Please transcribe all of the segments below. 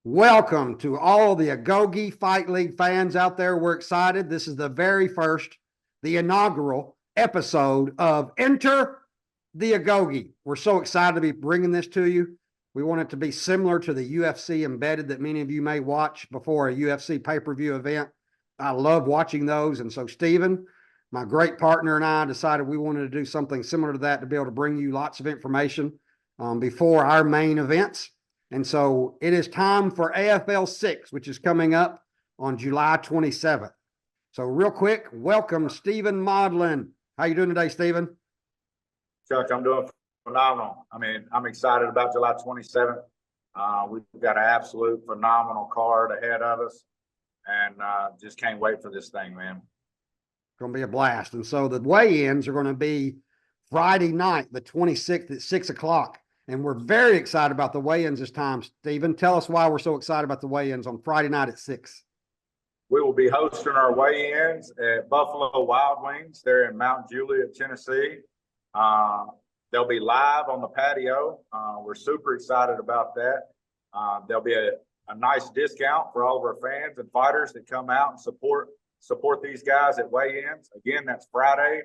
Welcome to all the Agoge Fight League fans out there. We're excited. This is the very first, the inaugural episode of Enter the Agoge. We're so excited to be bringing this to you. We want it to be similar to the UFC Embedded that many of you may watch before a UFC pay-per-view event. I love watching those. And so Stephen, my great partner, and I decided we wanted to do something similar to that to be able to bring you lots of information before our main events. And so it is time for AFL 6, which is coming up on July 27th. So real quick, welcome Stephen Modlin. How you doing today, Stephen? Chuck, I'm doing phenomenal. I'm excited about July 27th. We've got an absolute phenomenal card ahead of us, and just can't wait for this thing, man. It's going to be a blast. And so the weigh-ins are going to be Friday night, the 26th at 6 o'clock. And we're very excited about the weigh-ins this time. Stephen, tell us why we're so excited about the weigh-ins on Friday night at 6. We will be hosting our weigh-ins at Buffalo Wild Wings. They're in Mount Juliet, Tennessee. They'll be live on the patio. We're super excited about that. There'll be a nice discount for all of our fans and fighters that come out and support these guys at weigh-ins. Again, that's Friday,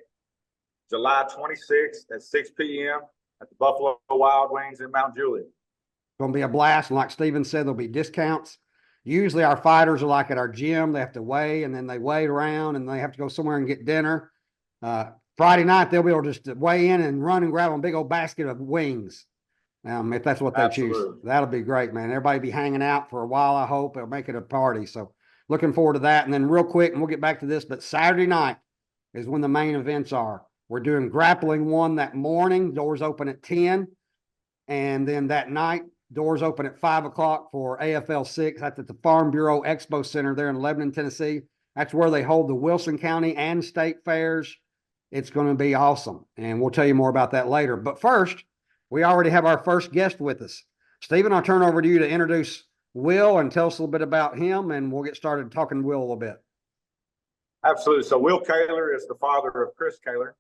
July 26th at 6 p.m. at the Buffalo Wild Wings in Mount Juliet. It's going to be a blast. And like Stephen said, there'll be discounts. Usually our fighters are like at our gym. They have to weigh, and then they wait around, and they have to go somewhere and get dinner. Friday night, they'll be able to just weigh in and run and grab a big old basket of wings. If that's what they choose. That'll be great, man. Everybody be hanging out for a while, I hope. It'll make it a party. So looking forward to that. And then real quick, and we'll get back to this, but Saturday night is when the main events are. We're doing grappling 1 that morning. Doors open at 10. And then that night, doors open at 5 o'clock for AFL 6. That's at the Farm Bureau Expo Center there in Lebanon, Tennessee. That's where they hold the Wilson County and state fairs. It's going to be awesome. And we'll tell you more about that later. But first, we already have our first guest with us. Stephen, I'll turn over to you to introduce Will and tell us a little bit about him, and we'll get started talking to Will a little bit. Absolutely. So Will Kaler is the father of Kris Kaler.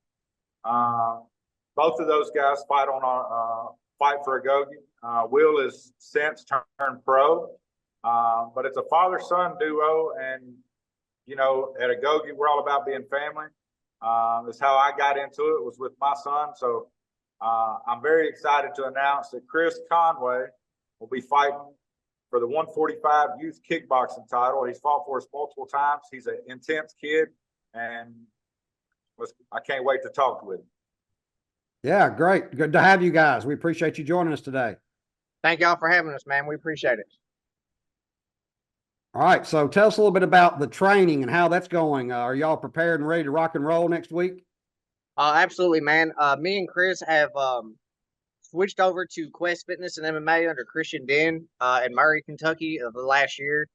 Both of those guys fight on our Fight for Agoge. Will is since turned pro, but it's a father-son duo, and at Agoge we're all about being family. That's how I got into it, was with my son. So I'm very excited to announce that Kris Conway will be fighting for the 145 youth kickboxing title. He's fought for us multiple times. He's an intense kid, and I can't wait to talk with him. Yeah, great. Good to have you guys. We appreciate you joining us today. Thank y'all for having us, man. We appreciate it. All right. So tell us a little bit about the training and how that's going. Are y'all prepared and ready to rock and roll next week? Absolutely, man. Me and Kris have switched over to Quest Fitness and MMA under Christian Den in Murray, Kentucky of the last year.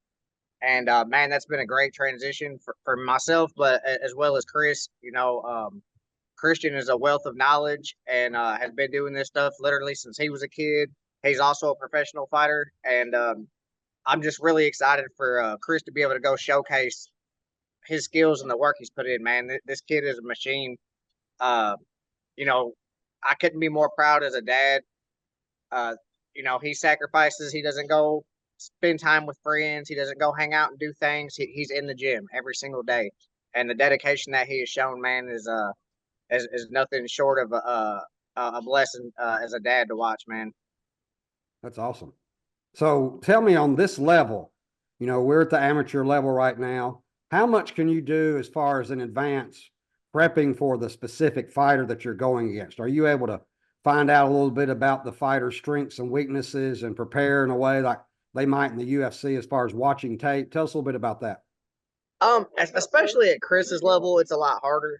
And man, that's been a great transition for myself, but as well as Kris. Christian is a wealth of knowledge and has been doing this stuff literally since he was a kid. He's also a professional fighter, and I'm just really excited for Kris to be able to go showcase his skills and the work he's put in, man. This kid is a machine. I couldn't be more proud as a dad. He sacrifices. He doesn't go spend time with friends. He doesn't go hang out and do things. He's in the gym every single day. And the dedication that he has shown, man, is nothing short of a blessing as a dad to watch, man. That's awesome. So tell me, on this level, we're at the amateur level right now. How much can you do as far as in advance prepping for the specific fighter that you're going against? Are you able to find out a little bit about the fighter's strengths and weaknesses and prepare in a way like they might in the UFC as far as watching tape? Tell us a little bit about that. Especially at Kris's level, it's a lot harder.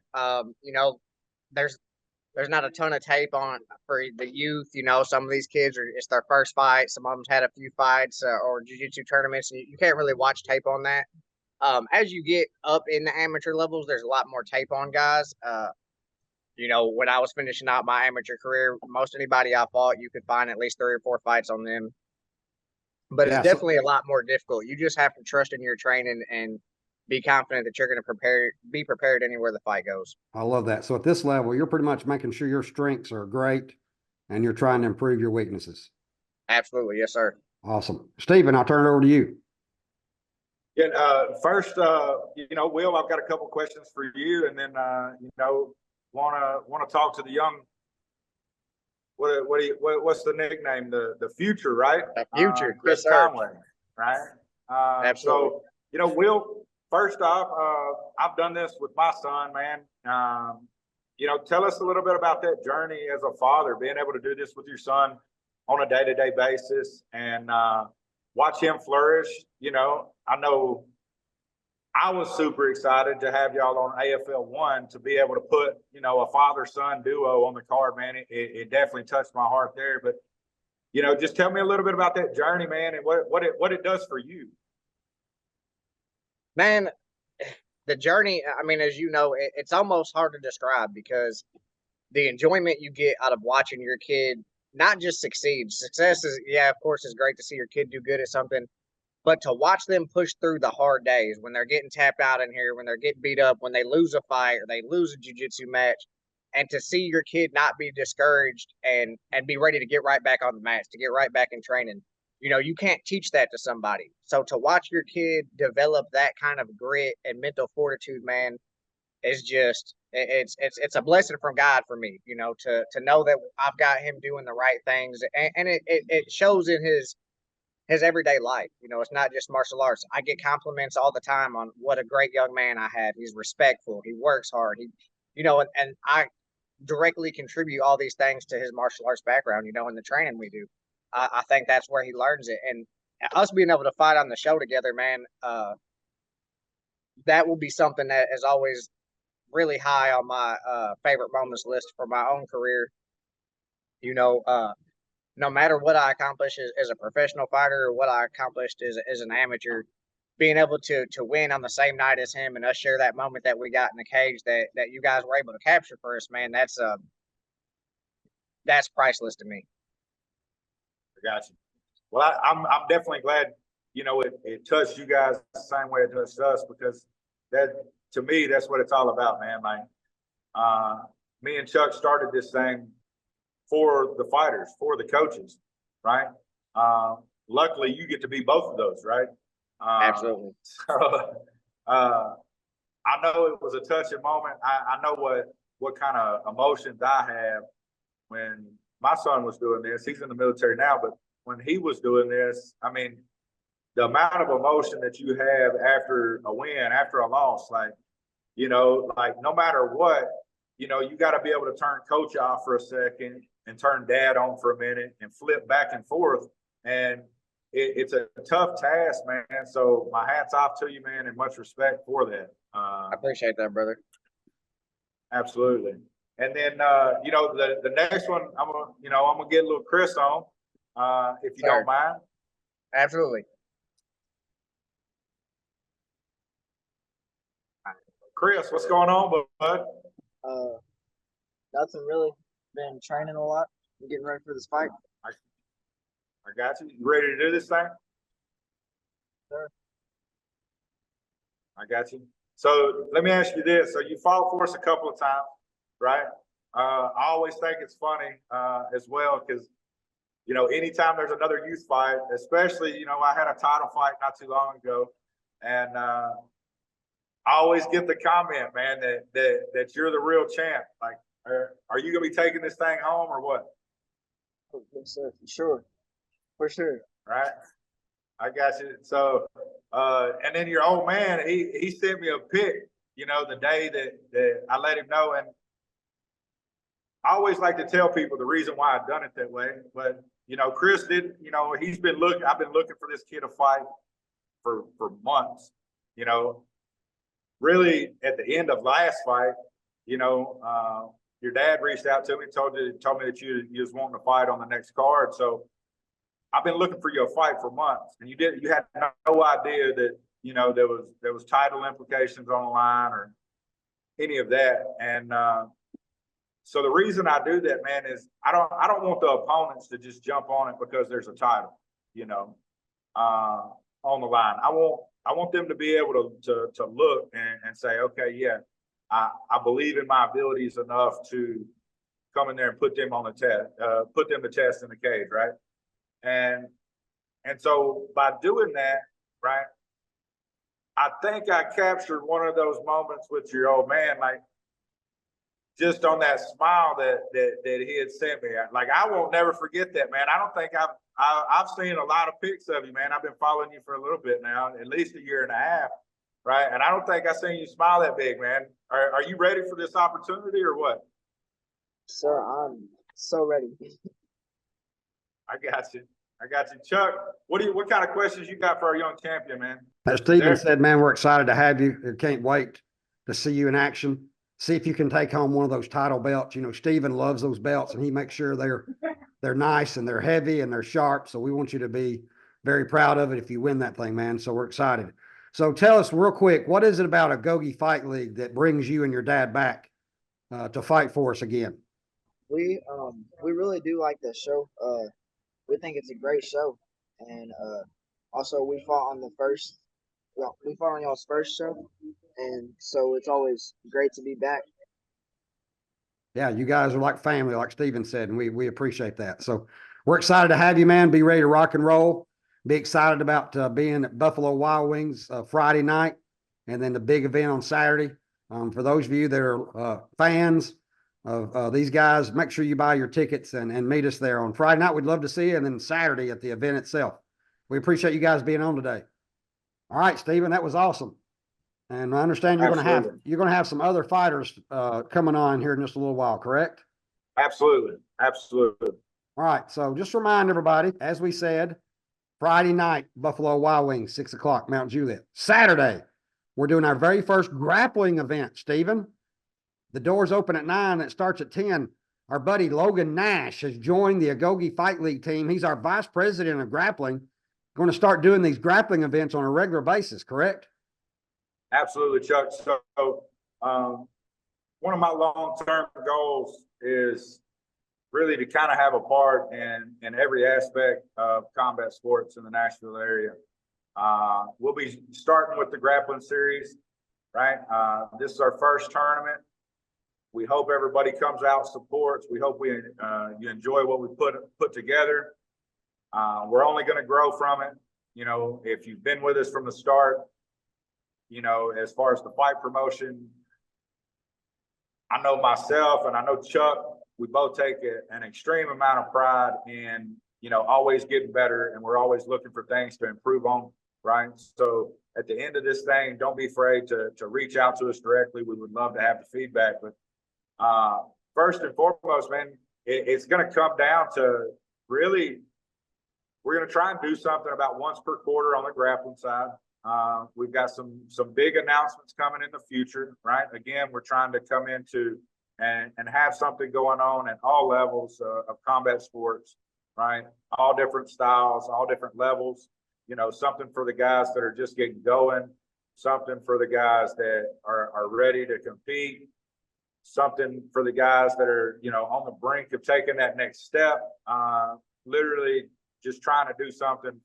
There's not a ton of tape on for the youth. Some of these kids it's their first fight. Some of them's had a few fights or jiu-jitsu tournaments, and you can't really watch tape on that. As you get up in the amateur levels, there's a lot more tape on guys. When I was finishing out my amateur career, most anybody I fought, you could find at least 3 or 4 fights on them. But it's definitely a lot more difficult. You just have to trust in your training and be confident that you're going to be prepared anywhere the fight goes. I love that. So at this level, you're pretty much making sure your strengths are great and you're trying to improve your weaknesses. Absolutely. Yes, sir. Awesome. Stephen, I'll turn it over to you. Yeah, first, Will, I've got a couple questions for you, and then, want to talk to the young. What's the nickname? The future, right? The future, Kris yes, sir. Conway, right? Absolutely. So, Will, first off, I've done this with my son, man. Tell us a little bit about that journey as a father, being able to do this with your son on a day-to-day basis and watch him flourish. I know I was super excited to have y'all on AFL 1 to be able to put, a father-son duo on the card, man. It definitely touched my heart there. But, just tell me a little bit about that journey, man, and what it does for you. Man, the journey, I mean, as you know, it's almost hard to describe because the enjoyment you get out of watching your kid not just succeed. Success is, yeah, of course, it's great to see your kid do good at something, but to watch them push through the hard days when they're getting tapped out in here, when they're getting beat up, when they lose a fight or they lose a jiu-jitsu match, and to see your kid not be discouraged and be ready to get right back on the mats, to get right back in training. You can't teach that to somebody. So to watch your kid develop that kind of grit and mental fortitude, man, is just it's a blessing from God for me, to know that I've got him doing the right things, and it shows in his everyday life. It's not just martial arts. I get compliments all the time on what a great young man I have. He's respectful. He works hard. And I directly contribute all these things to his martial arts background, in the training we do. I think that's where he learns it. And us being able to fight on the show together, man, that will be something that is always really high on my favorite moments list for my own career. No matter what I accomplish as a professional fighter or what I accomplished as an amateur, being able to win on the same night as him and us share that moment that we got in the cage that you guys were able to capture for us, man, that's priceless to me. I got you. Well, I'm definitely glad, it touched you guys the same way it touched us, because that, to me, that's what it's all about, man. Like, me and Chuck started this thing for the fighters, for the coaches, right? Luckily, you get to be both of those, right? Absolutely. So, I know it was a touching moment. I know what kind of emotions I have when my son was doing this. He's in the military now, but when he was doing this, I mean, the amount of emotion that you have after a win, after a loss, like no matter what, you got to be able to turn coach off for a second and turn dad on for a minute and flip back and forth. And it's a tough task, man. So my hat's off to you, man, and much respect for that. I appreciate that, brother. Absolutely. And then, the next one, I'm gonna get a little Kris on, if you don't mind. Absolutely. Kris, what's going on, bud? Nothing really. Been training a lot. I'm getting ready for this fight. I got you. You ready to do this thing? Sure. I got you. So let me ask you this. So you fought for us a couple of times, right? I always think it's funny as well, because anytime there's another youth fight, especially, I had a title fight not too long ago, and I always get the comment, man, that you're the real champ. Like, are you gonna be taking this thing home or what? Yes, sir. For sure. For sure. Right. I got you. So, and then your old man, he sent me a pic, the day that I let him know. And I always like to tell people the reason why I've done it that way. But, Kris didn't, I've been looking for this kid to fight for months, really at the end of last fight, your dad reached out to me, told me that you was wanting to fight on the next card. So I've been looking for you a fight for months, and you had no idea that, there was title implications on the line or any of that. And, so the reason I do that, man, is I don't want the opponents to just jump on it because there's a title, on the line. I want them to be able to look and say, okay, yeah, I believe in my abilities enough to come in there and put them on the test, put them to test in the cage, right? And And so by doing that, right, I think I captured one of those moments with your old man, like just on that smile that he had sent me. Like, I won't never forget that, man. I don't think I've seen a lot of pics of you, man. I've been following you for a little bit now, at least a year and a half, right? And I don't think I've seen you smile that big, man. Are you ready for this opportunity or what? Sir, I'm so ready. I got you. I got you. Chuck, what kind of questions you got for our young champion, man? As Stephen said, man, we're excited to have you. We can't wait to see you in action. See if you can take home one of those title belts. You know, Stephen loves those belts, and he makes sure they're nice and they're heavy and they're sharp. So we want you to be very proud of it if you win that thing, man. So we're excited. So tell us real quick, what is it about Agoge Fight League that brings you and your dad back to fight for us again? We really do like the show. We think it's a great show, and also we fought on we fought on y'all's first show, and so it's always great to be back. Yeah, you guys are like family, like Steven said, and we appreciate that. So we're excited to have you, man. Be ready to rock and roll. Be excited about being at Buffalo Wild Wings Friday night, and then the big event on Saturday. For those of you that are fans of these guys, make sure you buy your tickets and meet us there on Friday night. We'd love to see you, and then Saturday at the event itself. We appreciate you guys being on today. All right, Steven, that was awesome. And I understand you're going to have some other fighters coming on here in just a little while, correct? Absolutely. Absolutely. All right. So just remind everybody, as we said, Friday night, Buffalo Wild Wings, 6 o'clock, Mount Juliet. Saturday, we're doing our very first grappling event, Stephen. The doors open at 9. It starts at 10. Our buddy Logan Nash has joined the Agoge Fight League team. He's our vice president of grappling. Going to start doing these grappling events on a regular basis, correct? Absolutely, Chuck. So one of my long-term goals is really to kind of have a part in every aspect of combat sports in the Nashville area. We'll be starting with the grappling series, right? This is our first tournament. We hope everybody comes out, supports. We hope you enjoy what we put together. We're only going to grow from it. You know, if you've been with us from the start, you know, as far as the fight promotion, I know myself and I know Chuck, we both take an extreme amount of pride in, you know, always getting better, and we're always looking for things to improve on, right? So at the end of this thing, don't be afraid to reach out to us directly. We would love to have the feedback. But first and foremost, man, it's going to come down to really, we're going to try and do something about once per quarter on the grappling side. We've got some big announcements coming in the future, right? Again, we're trying to come into and have something going on at all levels of combat sports, right? All different styles, all different levels, you know, something for the guys that are just getting going, something for the guys that are ready to compete, something for the guys that are, you know, on the brink of taking that next step, literally just trying to do something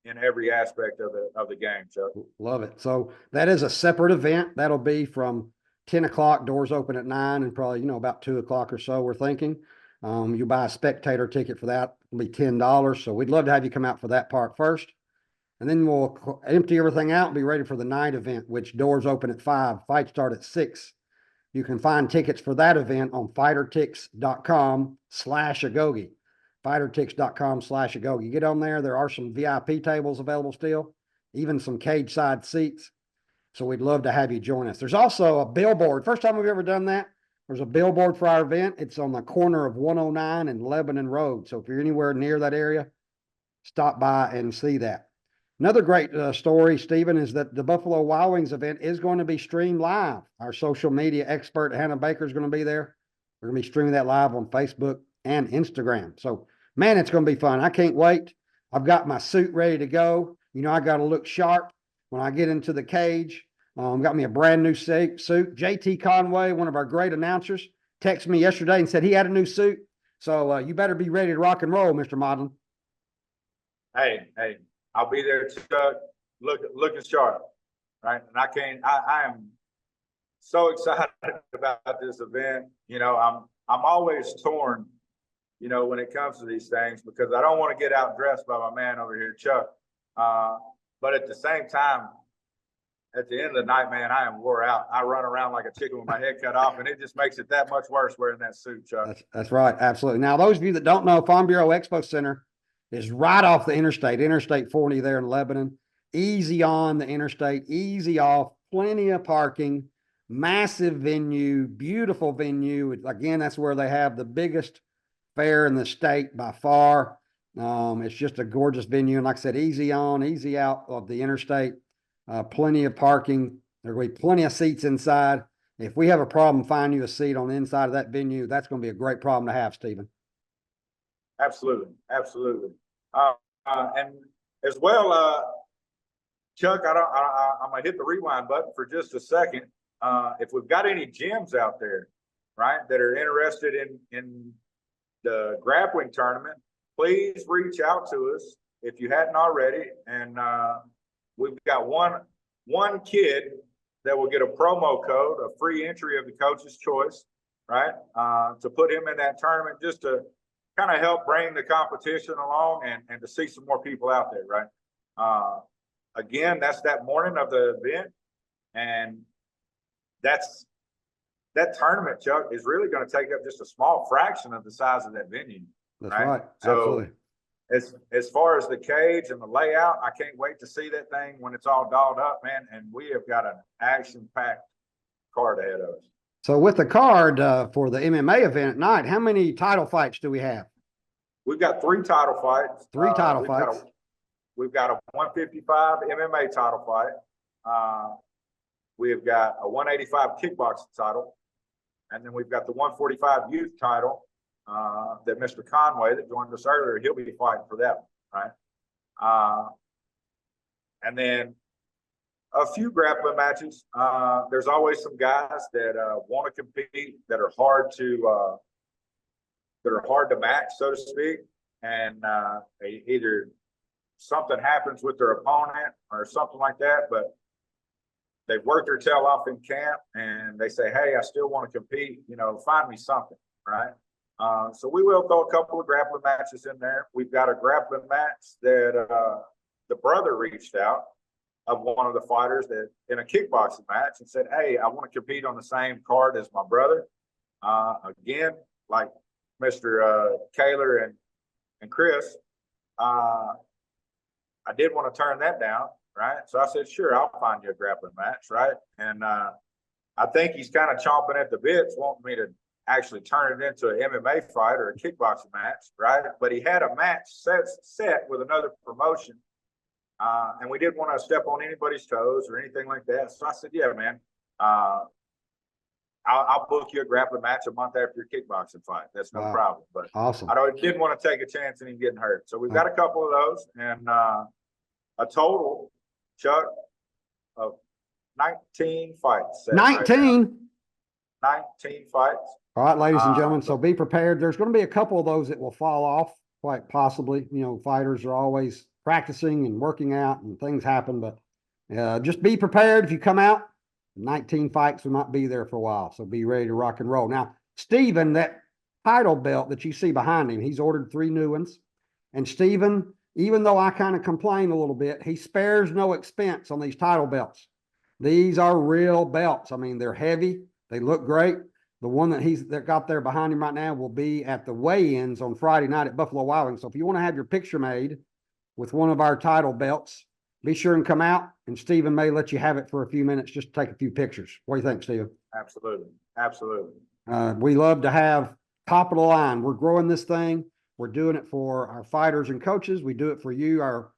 in every aspect of the game. Chuck. Love it. So that is a separate event. That'll be from 10 o'clock, doors open at 9, and probably, you know, about 2 o'clock or so, we're thinking. You buy a spectator ticket for that, it'll be $10. So we'd love to have you come out for that part first. And then we'll empty everything out and be ready for the night event, which doors open at 5, fights start at 6. You can find tickets for that event on fightertix.com/Agoge. fightertix.com/Agoge. You get on there. There are some VIP tables available still, even some cage side seats. So we'd love to have you join us. There's also a billboard. First time we've ever done that. There's a billboard for our event. It's on the corner of 109 and Lebanon Road. So if you're anywhere near that area, stop by and see that. Another great story, Stephen, is that the Buffalo Wild Wings event is going to be streamed live. Our social media expert, Hannah Baker, is going to be there. We're going to be streaming that live on Facebook and Instagram. So, man, it's going to be fun. I can't wait. I've got my suit ready to go. You know, I got to look sharp when I get into the cage. Got me a brand new suit. JT Conway, one of our great announcers, texted me yesterday and said he had a new suit. So you better be ready to rock and roll, Mr. Modlin. Hey, I'll be there, Chuck, looking sharp, right? And I am so excited about this event. You know, I'm always torn you know, when it comes to these things, because I don't want to get outdressed by my man over here, Chuck. But at the same time, at the end of the night, man, I am wore out. I run around like a chicken with my head cut off, and it just makes it that much worse wearing that suit, Chuck. That's right. Absolutely. Now, those of you that don't know, Farm Bureau Expo Center is right off the Interstate 40 there in Lebanon. Easy on the interstate, easy off, plenty of parking, massive venue, beautiful venue. Again, that's where they have the biggest fair in the state by far. It's just a gorgeous venue. And like I said, easy on, easy out of the interstate. Plenty of parking. There'll be plenty of seats inside. If we have a problem finding you a seat on the inside of that venue, that's going to be a great problem to have, Stephen. Absolutely. Absolutely. And as well, Chuck, I'm gonna hit the rewind button for just a second. If we've got any gyms out there, right, that are interested in the grappling tournament, please reach out to us if you hadn't already. And we've got one kid that will get a promo code, a free entry of the coach's choice, right, to put him in that tournament, just to kind of help bring the competition along and to see some more people out there, right? Again, that's that morning of the event, and that tournament, Chuck, is really going to take up just a small fraction of the size of that venue. That's right. So absolutely. as far as the cage and the layout, I can't wait to see that thing when it's all dolled up, man. And we have got an action-packed card ahead of us. So with the card for the MMA event at night, how many title fights do we have? We've got 3 title fights. Three title fights. We've got a 155 MMA title fight. We've got a 185 kickboxing title. And then we've got the 145 youth title that Mr. Conway that joined us earlier, he'll be fighting for that one, right? And then a few grappling matches. There's always some guys that want to compete that are hard to match, so to speak. And either something happens with their opponent or something like that, but they've worked their tail off in camp and they say, hey, I still want to compete, you know, find me something, right? So we will throw a couple of grappling matches in there. We've got a grappling match that the brother reached out of one of the fighters that in a kickboxing match and said, hey, I want to compete on the same card as my brother. Again, like Mr. Kaler and Kris, I did want to turn that down, right? So I said, sure, I'll find you a grappling match, right? And I think he's kind of chomping at the bits, wanting me to actually turn it into an MMA fight or a kickboxing match, right? But he had a match set with another promotion, and we didn't want to step on anybody's toes or anything like that. So I said, yeah, man, I'll book you a grappling match a month after your kickboxing fight. That's no problem. But awesome. I didn't want to take a chance in him getting hurt. So we've got a couple of those, and a total, Chuck, of 19 fights. 19? 19 fights. All right, ladies and gentlemen, so be prepared. There's going to be a couple of those that will fall off, quite possibly. You know, fighters are always practicing and working out and things happen, but just be prepared. If you come out, 19 fights, we might be there for a while, so be ready to rock and roll. Now, Stephen, that title belt that you see behind him, he's ordered 3 new ones. And Stephen, even though I kind of complain a little bit, he spares no expense on these title belts. These are real belts. I mean, they're heavy. They look great. The one that got there behind him right now will be at the weigh-ins on Friday night at Buffalo Wild Wings. So if you want to have your picture made with one of our title belts, be sure and come out, and Stephen may let you have it for a few minutes just to take a few pictures. What do you think, Stephen? Absolutely. Absolutely. We love to have top of the line. We're growing this thing. We're doing it for our fighters and coaches. We do it for you, our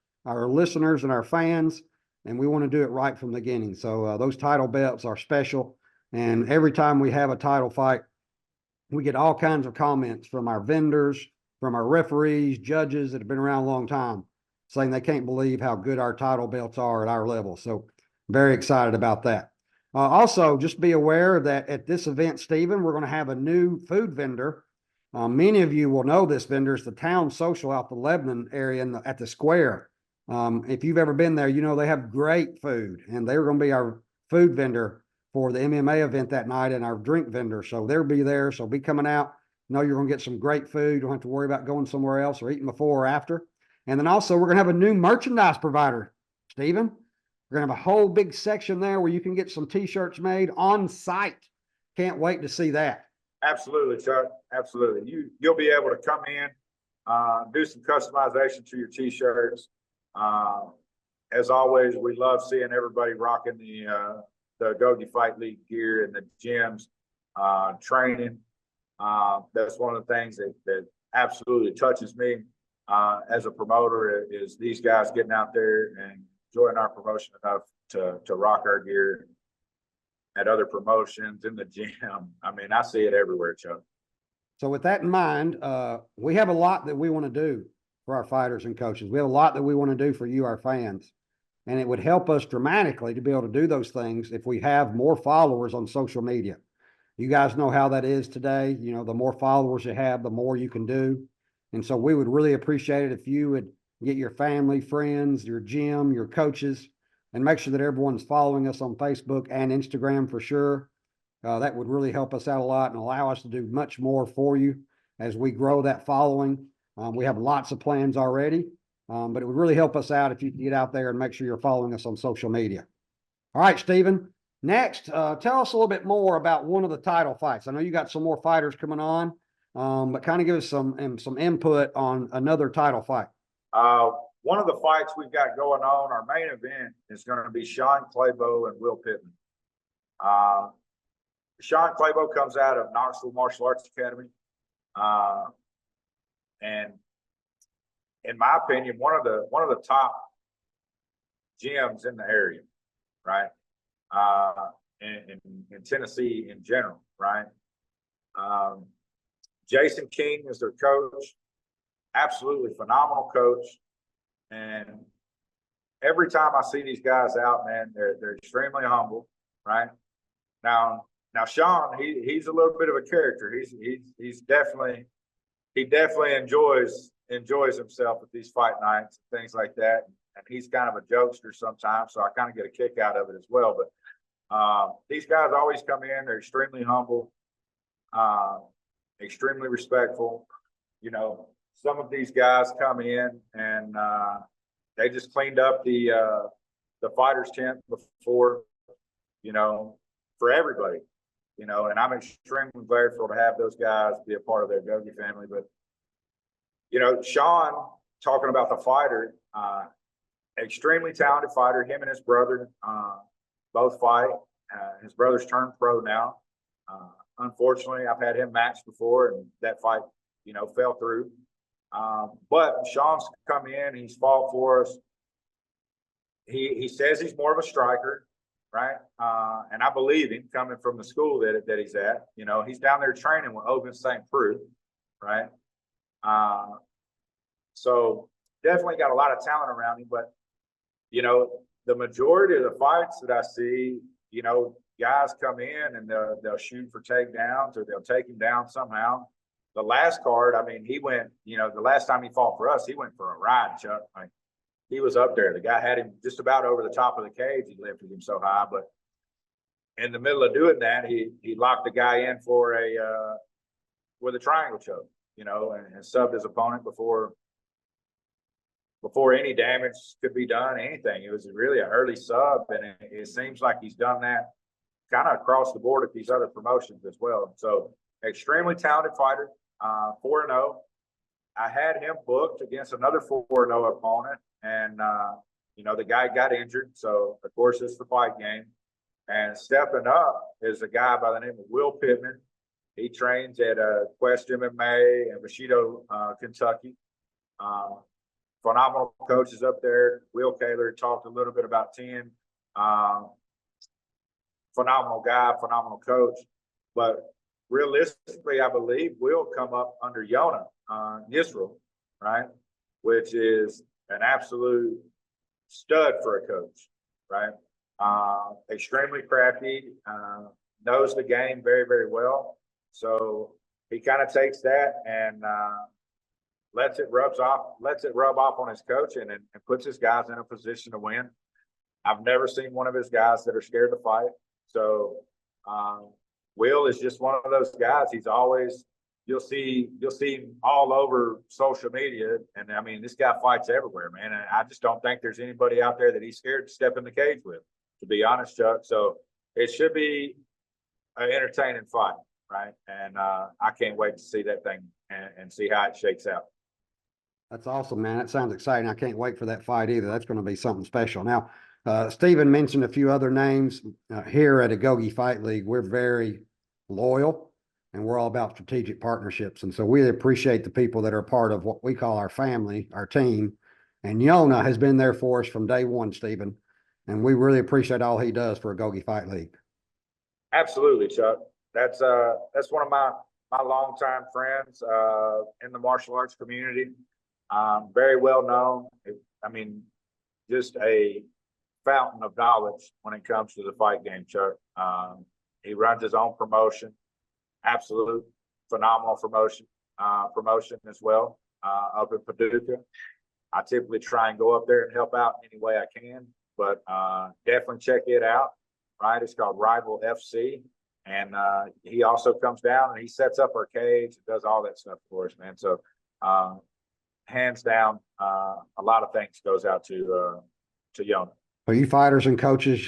listeners and our fans, and we want to do it right from the beginning. So those title belts are special. And every time we have a title fight, we get all kinds of comments from our vendors, from our referees, judges that have been around a long time, saying they can't believe how good our title belts are at our level. So very excited about that. Also, just be aware that at this event, Stephen, we're going to have a new food vendor. Many of you will know this vendor. It's the Town Social out the Lebanon area at the square. If you've ever been there, you know they have great food, and they're going to be our food vendor for the MMA event that night and our drink vendor. So they'll be there. So be coming out Know you're gonna get some great food. You don't have to worry about going somewhere else or eating before or after. And then also we're gonna have a new merchandise provider, Stephen. We're gonna have a whole big section there where you can get some t-shirts made on site. Can't wait to see that. Absolutely, Chuck. Absolutely. You'll be able to come in, do some customization to your t-shirts. As always, we love seeing everybody rocking the Agoge Fight League gear in the gyms, training. That's one of the things that absolutely touches me as a promoter is these guys getting out there and enjoying our promotion enough to rock our gear at other promotions in the gym. I mean, I see it everywhere, Chuck. So with that in mind, we have a lot that we want to do for our fighters and coaches. We have a lot that we want to do for you, our fans. And it would help us dramatically to be able to do those things if we have more followers on social media. You guys know how that is today. You know, the more followers you have, the more you can do. And so we would really appreciate it if you would get your family, friends, your gym, your coaches, and make sure that everyone's following us on Facebook and Instagram for sure. That would really help us out a lot and allow us to do much more for you as we grow that following. We have lots of plans already, but it would really help us out if you could get out there and make sure you're following us on social media. All right, Stephen. Next, tell us a little bit more about one of the title fights. I know you got some more fighters coming on, but kind of give us some input on another title fight. One of the fights we've got going on, our main event is going to be Sean Clabough and Will Pitman. Sean Clabough comes out of Knoxville Martial Arts Academy. And in my opinion, one of the top gyms in the area, right? In Tennessee in general, right? Jason King is their coach, absolutely phenomenal coach. And every time I see these guys out, man, they're extremely humble, right? Now Sean, he's a little bit of a character. He definitely enjoys himself at these fight nights and things like that. And he's kind of a jokester sometimes, so I kind of get a kick out of it as well. But these guys always come in, they're extremely humble, extremely respectful. You know, some of these guys come in and they just cleaned up the fighters tent before, you know, for everybody, you know, and I'm extremely grateful to have those guys be a part of their Agoge family. But, you know, Sean, talking about the fighter, extremely talented fighter. Him and his brother both fight. His brother's turned pro now. Unfortunately, I've had him matched before, and that fight, you know, fell through. But Sean's come in. He's fought for us. He says he's more of a striker, right? And I believe him, coming from the school that he's at. You know, he's down there training with Ogun St. Preux, right? So definitely got a lot of talent around him. But you know, the majority of the fights that I see, you know, guys come in and they'll shoot for takedowns or they'll take him down somehow. The last card, I mean, he went, you know, the last time he fought for us, he went for a ride, Chuck. Like, he was up there. The guy had him just about over the top of the cage. He lifted him so high, but in the middle of doing that, he locked the guy in for with a triangle choke, you know, and subbed his opponent before any damage could be done, anything. It was really an early sub, and it seems like he's done that kind of across the board at these other promotions as well. So extremely talented fighter, 4-0. I had him booked against another 4-0 opponent, and you know, the guy got injured. So of course it's the fight game. And stepping up is a guy by the name of Will Pitman. He trains at Quest MMA in Bushido, Kentucky. Phenomenal coaches up there. Will Kaler talked a little bit about 10. Phenomenal guy, phenomenal coach. But realistically, I believe Will come up under Yona Yisrael, right? Which is an absolute stud for a coach, right? Extremely crafty, knows the game very, very well. So he kind of takes that and lets it rub off on his coaching and puts his guys in a position to win. I've never seen one of his guys that are scared to fight. So Will is just one of those guys. He's always you'll see him all over social media. And I mean, this guy fights everywhere, man. And I just don't think there's anybody out there that he's scared to step in the cage with, to be honest, Chuck. So it should be an entertaining fight, right? And I can't wait to see that thing and see how it shakes out. That's awesome, man. That sounds exciting. I can't wait for that fight either. That's going to be something special. Now, Stephen mentioned a few other names here at Agoge Fight League. We're very loyal and we're all about strategic partnerships. And so we appreciate the people that are part of what we call our family, our team. And Yona has been there for us from day one, Stephen. And we really appreciate all he does for Agoge Fight League. Absolutely, Chuck. That's one of my longtime friends in the martial arts community. Very well known. I mean, just a fountain of knowledge when it comes to the fight game, Chuck. He runs his own promotion, absolute phenomenal promotion as well, up in Paducah. I typically try and go up there and help out in any way I can, but definitely check it out, right? It's called Rival FC. And he also comes down and he sets up our cage and does all that stuff for us, man. So hands down, a lot of thanks goes out to Yona. For you fighters and coaches,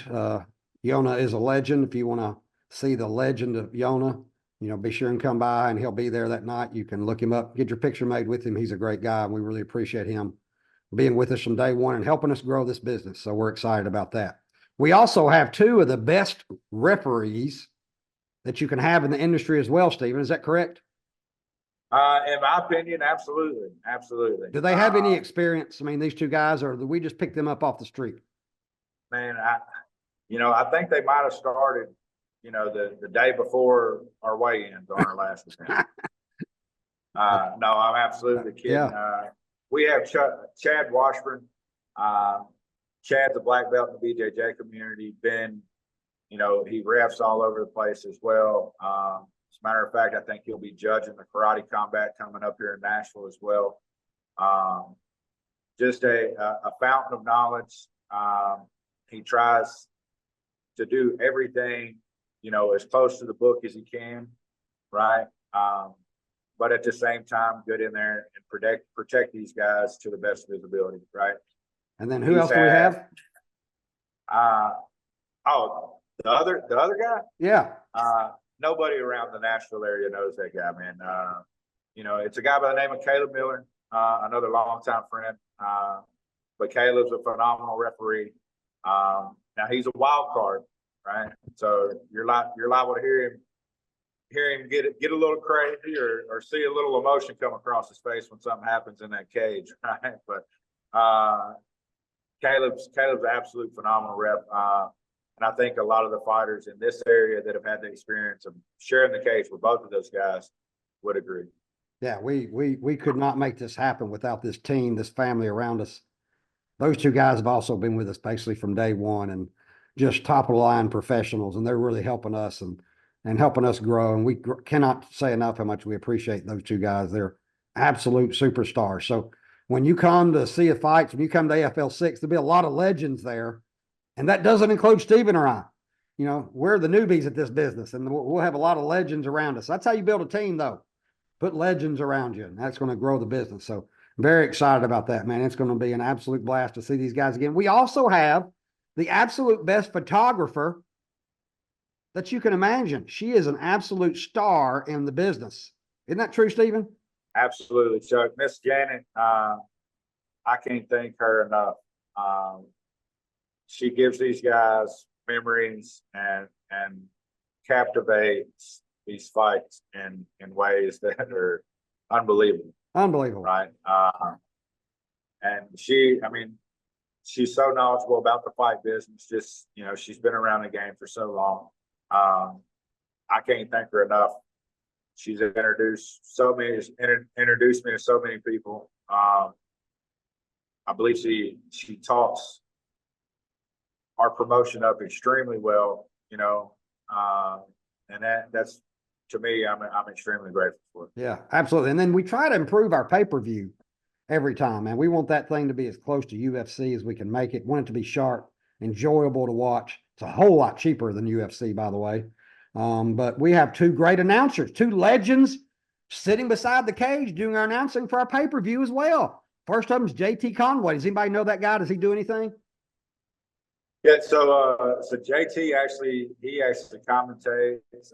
Yona is a legend. If you want to see the legend of Yona, be sure and come by and he'll be there that night. You can look him up, get your picture made with him. He's a great guy and we really appreciate him being with us from day one and helping us grow this business. So we're excited about that. We also have two of the best referees that you can have in the industry as well, Stephen. Is that correct? In my opinion, absolutely. Absolutely. Do they have any experience? I mean, these two guys, or do we just pick them up off the street? Man, I think they might have started, the day before our weigh-ins on our last event. No, I'm absolutely kidding. Yeah. We have Chad Washburn. Chad's a black belt in the BJJ community. Ben, he refs all over the place as well. As a matter of fact, I think he'll be judging the karate combat coming up here in Nashville as well. Just a fountain of knowledge. He tries to do everything, as close to the book as he can, right? But at the same time, get in there and protect these guys to the best of his ability, right? And then who else do we have? The other guy? Yeah. Nobody around the Nashville area knows that guy, man. It's a guy by the name of Caleb Miller, another longtime friend. But Caleb's a phenomenal referee. Now he's a wild card, right? So you're liable to hear him get a little crazy or see a little emotion come across his face when something happens in that cage, right? But Caleb's an absolute phenomenal rep. And I think a lot of the fighters in this area that have had the experience of sharing the cage with both of those guys would agree. Yeah, we could not make this happen without this team, this family around us. Those two guys have also been with us basically from day one and just top of the line professionals, and they're really helping us and helping us grow. And we cannot say enough how much we appreciate those two guys. They're absolute superstars. So when you come to see a fight, when you come to AFL 6, there'll be a lot of legends there. And that doesn't include Stephen or I. We're the newbies at this business, and we'll have a lot of legends around us. That's how you build a team, though. Put legends around you, and that's going to grow the business. So I'm very excited about that, man. It's going to be an absolute blast to see these guys again. We also have the absolute best photographer that you can imagine. She is an absolute star in the business. Isn't that true, Stephen? Absolutely, Chuck. Miss Janet, I can't thank her enough. She gives these guys memories and captivates these fights in ways that are unbelievable. Unbelievable. Right. And she's so knowledgeable about the fight business. Just, she's been around the game for so long. I can't thank her enough. She's introduced me to so many people. I believe she talks our promotion up extremely well, and that's, to me, I'm extremely grateful for it. Yeah, absolutely. And then we try to improve our pay-per-view every time, man. We want that thing to be as close to UFC as we can make it. Want it to be sharp, enjoyable to watch. It's a whole lot cheaper than UFC, by the way. But we have two great announcers, two legends sitting beside the cage doing our announcing for our pay-per-view as well. First of them is JT Conway. Does anybody know that guy? Does he do anything? Yeah, so JT actually commentates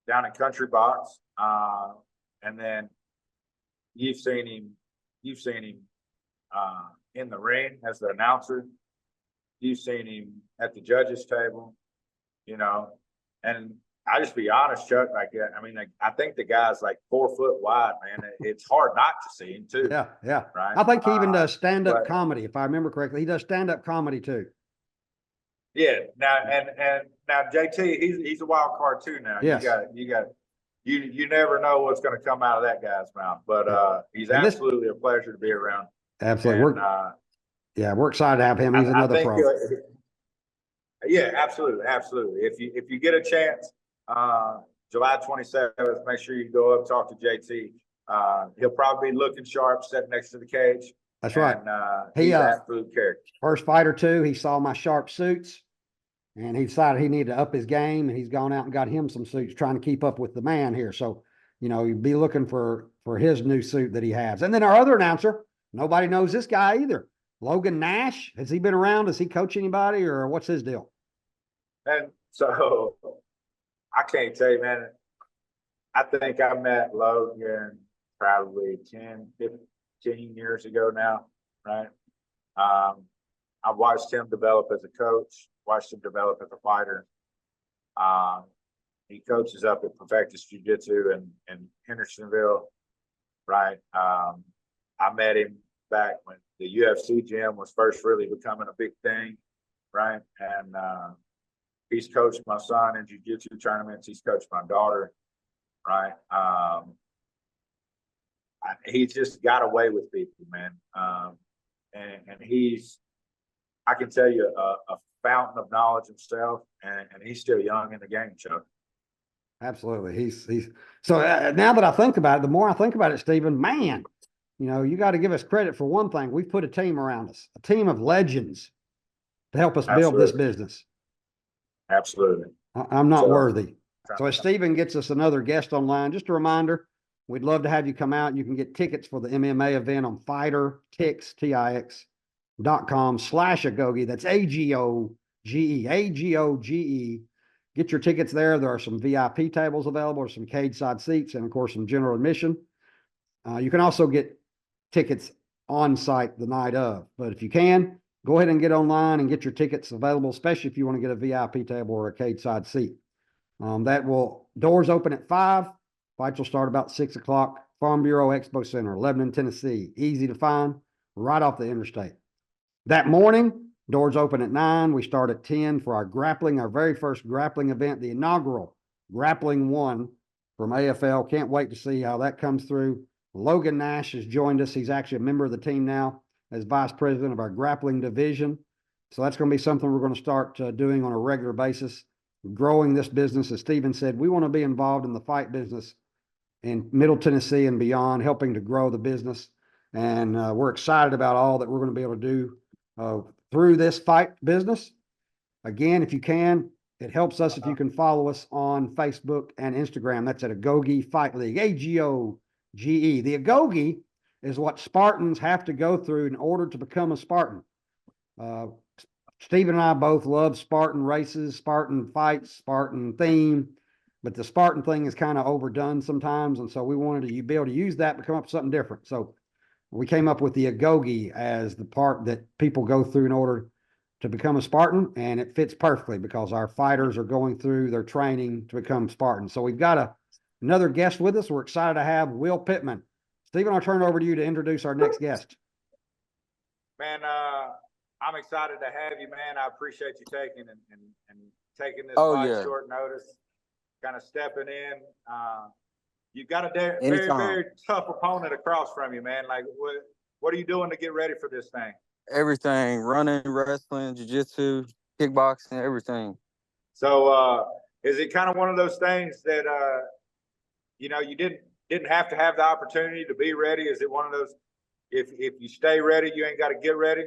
down in Country Box. And then you've seen him in the ring as the announcer. You've seen him at the judges table, you know, and I just be honest, Chuck, I mean, I think the guy's like 4 foot wide, man. It's hard not to see him too. Yeah, yeah. Right. I think he even does stand-up but- comedy, if I remember correctly. He does stand-up comedy too. Yeah. Now, and now JT, he's a wild card too now. Yes. You never know what's going to come out of that guy's mouth, but he's And this- absolutely a pleasure to be around. Absolutely. And, We're excited to have him. He's another pro. Yeah, absolutely. If you get a chance, July 27th, make sure you go up, talk to JT. He'll probably be looking sharp, sitting next to the cage. That's right. He's an absolute character. First fight or two, he saw my sharp suits and he decided he needed to up his game, and he's gone out and got him some suits trying to keep up with the man here. So, you know, you'd be looking for his new suit that he has. And then our other announcer, nobody knows this guy either. Logan Nash. Has he been around? Does he coach anybody, or what's his deal? And so I can't tell you, man. I think I met Logan probably 10, 15 years ago now, right? I watched him develop as a coach, watched him develop as a fighter. He coaches up at Perfectus Jiu-Jitsu in Hendersonville, right? I met him back when the UFC gym was first really becoming a big thing, right? And he's coached my son in jiu-jitsu tournaments. He's coached my daughter, right? He's just got away with people, man. And he's, I can tell you, a fountain of knowledge himself, and he's still young in the game, Chuck. Absolutely. He's so now that I think about it, the more I think about it, Stephen, man, you know, you got to give us credit for one thing. We've put a team around us, a team of legends to help us build this business. Absolutely. I'm not worthy. So as Stephen gets us another guest online, just a reminder, we'd love to have you come out. You can get tickets for the MMA event on fightertix.com/Agoge. That's AGOGE. Get your tickets there. There are some VIP tables available, or some cage side seats, and of course some general admission. You can also get tickets on site the night of, but if you can, go ahead and get online and get your tickets available, especially if you want to get a VIP table or a cage side seat. Doors open at 5. Fights will start about 6 o'clock. Farm Bureau Expo Center, Lebanon, Tennessee. Easy to find, right off the interstate. That morning, doors open at 9. We start at 10 for our very first grappling event, the inaugural Grappling 1 from AFL. Can't wait to see how that comes through. Logan Nash has joined us. He's actually a member of the team now as vice president of our grappling division. So that's going to be something we're going to start doing on a regular basis, growing this business. As Stephen said, we want to be involved in the fight business in Middle Tennessee and beyond, helping to grow the business. And we're excited about all that we're going to be able to do through this fight business. Again, if you can, it helps us if you can follow us on Facebook and Instagram. That's at Agoge Fight League, AGOGE. The Agoge is what Spartans have to go through in order to become a Spartan. Stephen and I both love Spartan races, Spartan fights, Spartan theme, but the Spartan thing is kind of overdone sometimes. And so we wanted to be able to use that, but come up with something different. So we came up with the Agoge as the part that people go through in order to become a Spartan. And it fits perfectly because our fighters are going through their training to become Spartans. So we've got another guest with us. We're excited to have Will Pitman. Stephen, I'll turn it over to you to introduce our next guest. Man, I'm excited to have you, man. I appreciate you taking taking this short notice, kind of stepping in. You've got a very, very tough opponent across from you, man. Like, what are you doing to get ready for this thing? Everything, running, wrestling, jiu-jitsu, kickboxing, everything. So is it kind of one of those things that, you know, you didn't have to have the opportunity to be ready? Is it one of those, if you stay ready, you ain't got to get ready?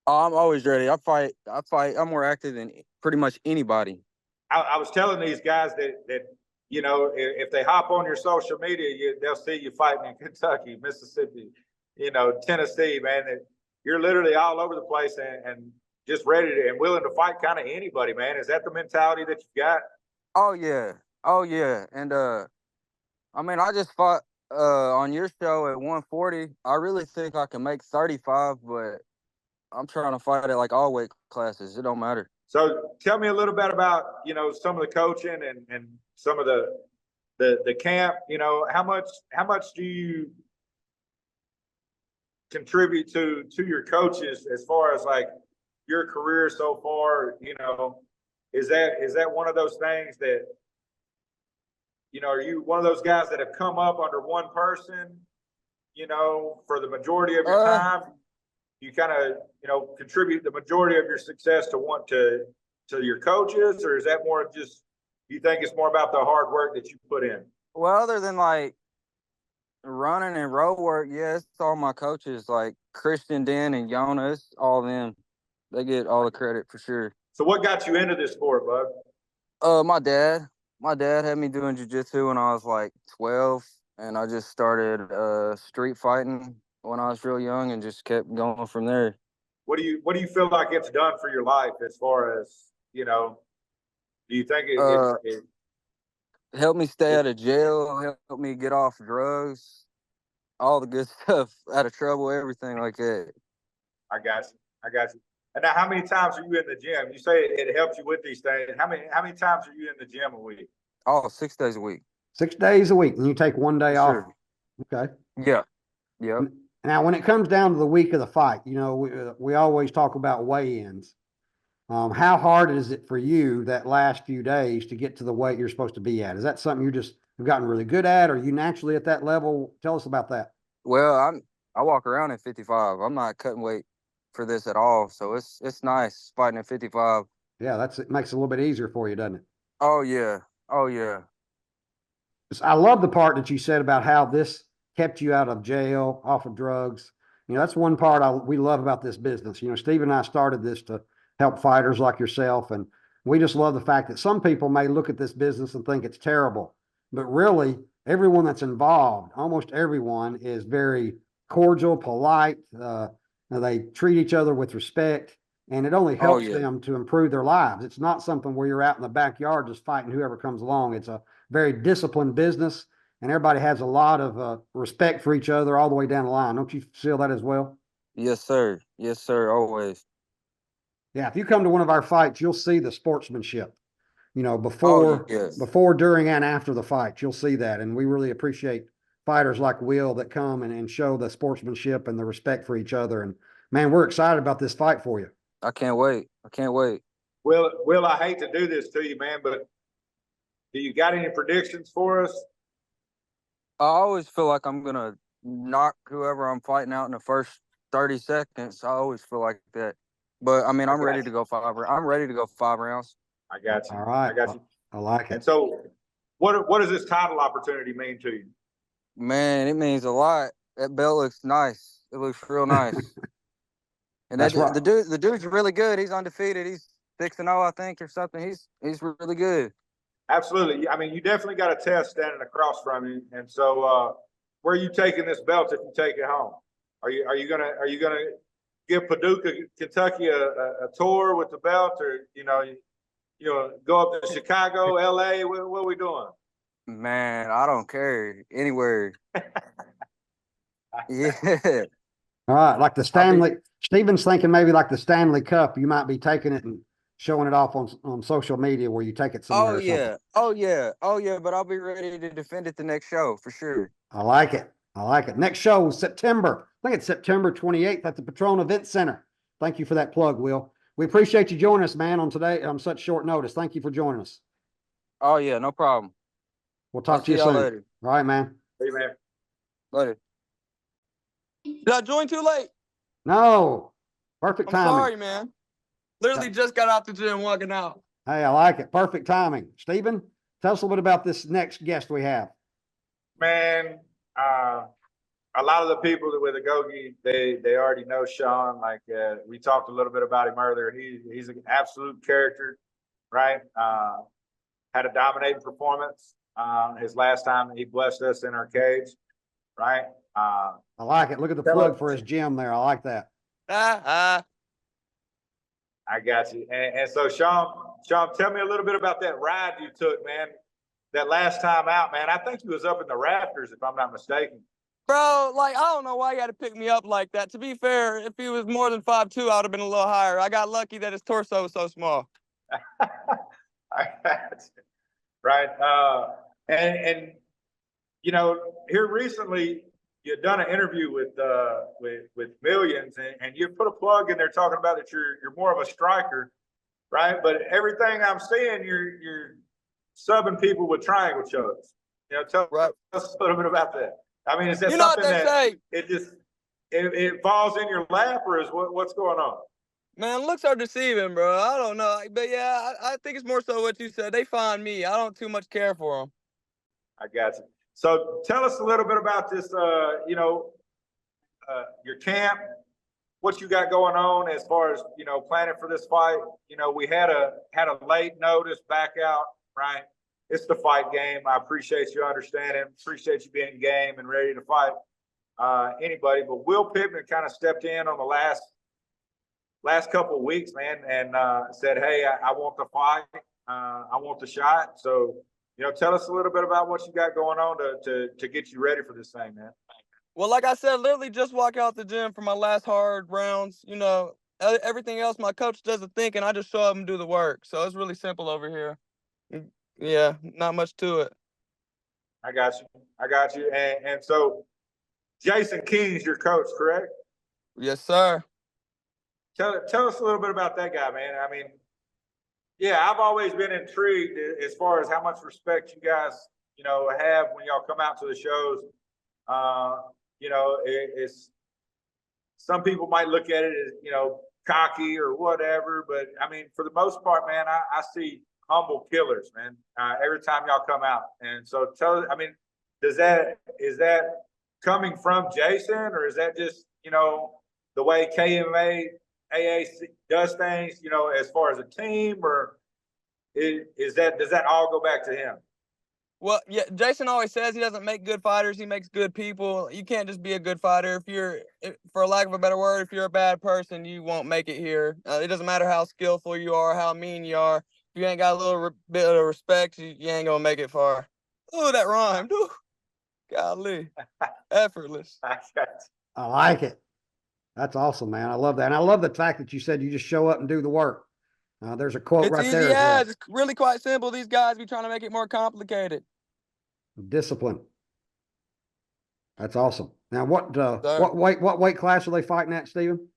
Oh, I'm always ready. I fight. I'm more active than pretty much anybody. I was telling these guys that you know, if they hop on your social media, they'll see you fighting in Kentucky, Mississippi, you know, Tennessee, man. You're literally all over the place and just ready to and willing to fight kind of anybody, man. Is that the mentality that you've got? Oh yeah. Oh yeah. And I mean, I just fought on your show at 140. I really think I can make 35, but I'm trying to fight at like all weight classes. It don't matter. So tell me a little bit about, you know, some of the coaching and some of the camp, you know, how much do you contribute to your coaches as far as like your career so far, you know, is that one of those things that, you know, are you one of those guys that have come up under one person, you know, for the majority of your time? You kind of, you know, contribute the majority of your success to your coaches, or is that more just, you think it's more about the hard work that you put in? Well, other than like running and road work, yeah, it's all my coaches, like Christian, Dan, and Yona. It's all them. They get all the credit for sure. So what got you into this sport, bud? My dad. My dad had me doing jiu-jitsu when I was like 12, and I just started street fighting when I was real young and just kept going from there. What do you feel like it's done for your life as far as, you know, do you think it Helped me stay out of jail, helped me get off drugs, all the good stuff, out of trouble, everything like that. I got you. And now, how many times are you in the gym? You say it helps you with these things. How many times are you in the gym a week? Oh, 6 days a week. 6 days a week, and you take one day off. Sure. Okay. Yeah. Yep. Now, when it comes down to the week of the fight, you know, we always talk about weigh-ins. How hard is it for you that last few days to get to the weight you're supposed to be at? Is that something you just have gotten really good at, or are you naturally at that level? Tell us about that. Well, I walk around at 55. I'm not cutting weight for this at all, so it's nice fighting at 55. Yeah, it makes it a little bit easier for you, doesn't it? Oh yeah. Oh yeah. I love the part that you said about how this kept you out of jail, off of drugs. You know, that's one part we love about this business. You know, Steve and I started this to help fighters like yourself, and we just love the fact that some people may look at this business and think it's terrible, but really everyone that's involved, almost everyone, is very cordial, polite. They treat each other with respect, and it only helps them to improve their lives. It's not something where you're out in the backyard just fighting whoever comes along. It's a very disciplined business, and everybody has a lot of respect for each other all the way down the line. Don't you feel that as well? Yes, sir. Yes, sir. Always. Yeah, if you come to one of our fights, you'll see the sportsmanship. You know, before, during, and after the fight, you'll see that, and we really appreciate fighters like Will that come and show the sportsmanship and the respect for each other. And man, we're excited about this fight for you. I can't wait. I can't wait. Will, I hate to do this to you, man, but do you got any predictions for us? I always feel like I'm gonna knock whoever I'm fighting out in the first 30 seconds. I always feel like that. But I mean, I'm ready to go 5 rounds. I'm ready to go 5 rounds. I got you. All right. I got you. I like it. And so what does this title opportunity mean to you? Man, it means a lot. That belt looks nice. It looks real nice. And That's right. the dude's really good. He's undefeated. He's 6-0, I think, or something. He's really good. Absolutely. I mean, you definitely got a test standing across from you. And so where are you taking this belt if you take it home? Are you gonna give Paducah, Kentucky a tour with the belt, or you know, go up to Chicago, LA? What are we doing? Man, I don't care. Anywhere. Yeah. All right. Like the Stanley, Stephen's thinking maybe like the Stanley Cup, you might be taking it and showing it off on social media where you take it somewhere. Oh yeah. Oh yeah. Oh yeah. But I'll be ready to defend it the next show for sure. I like it. I like it. Next show is September. I think it's September 28th at the Patron Event Center. Thank you for that plug, Will. We appreciate you joining us, man, on such short notice. Thank you for joining us. Oh yeah, no problem. We'll talk to you soon. Later. All right, man. Hey, man. Later. Did I join too late? No. Perfect I'm timing. sorry, man. Literally just got out the gym walking out. Hey, I like it. Perfect timing. Stephen, tell us a little bit about this next guest we have. Man, a lot of the people with Agoge, they already know Sean. Like we talked a little bit about him earlier. He's an absolute character, right? Had a dominating performance his last time he blessed us in our cage, right? I like it. Look at the Tell plug us- for his gym there. I like that. Ah, I got you. And so Sean, tell me a little bit about that ride you took, man. That last time out, man. I think he was up in the rafters, if I'm not mistaken. bro, like, I don't know why you had to pick me up like that. To be fair, if he was more than 5'2", I would have been a little higher. I got lucky that his torso was so small. I got you. Right. And you know, here recently you've done an interview with Millions, and you put a plug in there talking about that you're more of a striker, right? But everything I'm seeing, you're subbing people with triangle chokes. You know, tell Right. us a little bit about that. I mean, is that You know what something they that say, it falls in your lap, or is what's going on? man, looks are deceiving, bro. I don't know. But yeah, I think it's more so what you said. They find me. I don't too much care for them. I got you. So tell us a little bit about this, you know, your camp, what you got going on as far as, you know, planning for this fight. You know, we had a late notice back out, right? It's the fight game. I appreciate you understanding, appreciate you being game and ready to fight anybody. But Will Pitman kind of stepped in on the last couple of weeks, man, and said, hey, I want the fight. I want the shot. So, you know, tell us a little bit about what you got going on to get you ready for this thing, man. Well, like I said, literally just walk out the gym for my last hard rounds. You know, everything else my coach does the thinking. I just show up and do the work. So it's really simple over here. Yeah, not much to it. I got you. And so Jason King's your coach, correct? Yes, sir. Tell us a little bit about that guy, man. I mean, yeah, I've always been intrigued as far as how much respect you guys, you know, have when y'all come out to the shows. You know, it's some people might look at it as, you know, cocky or whatever, but I mean, for the most part, man, I see humble killers, man, every time y'all come out. And so I mean, is that coming from Jason, or is that just, you know, the way KMA AAC does things, you know, as far as a team, or does that all go back to him? Well, yeah, Jason always says he doesn't make good fighters. He makes good people. You can't just be a good fighter. For lack of a better word, if you're a bad person, you won't make it here. It doesn't matter how skillful you are, how mean you are. If you ain't got a little bit of respect, you ain't gonna make it far. Ooh, that rhymed. Ooh, golly, effortless. I like it. That's awesome, man. I love that. And I love the fact that you said you just show up and do the work. There's a quote It's right easy there. as. It's really quite simple. These guys be trying to make it more complicated. Discipline. That's awesome. Now, what Sir. what weight class are they fighting at, Steven?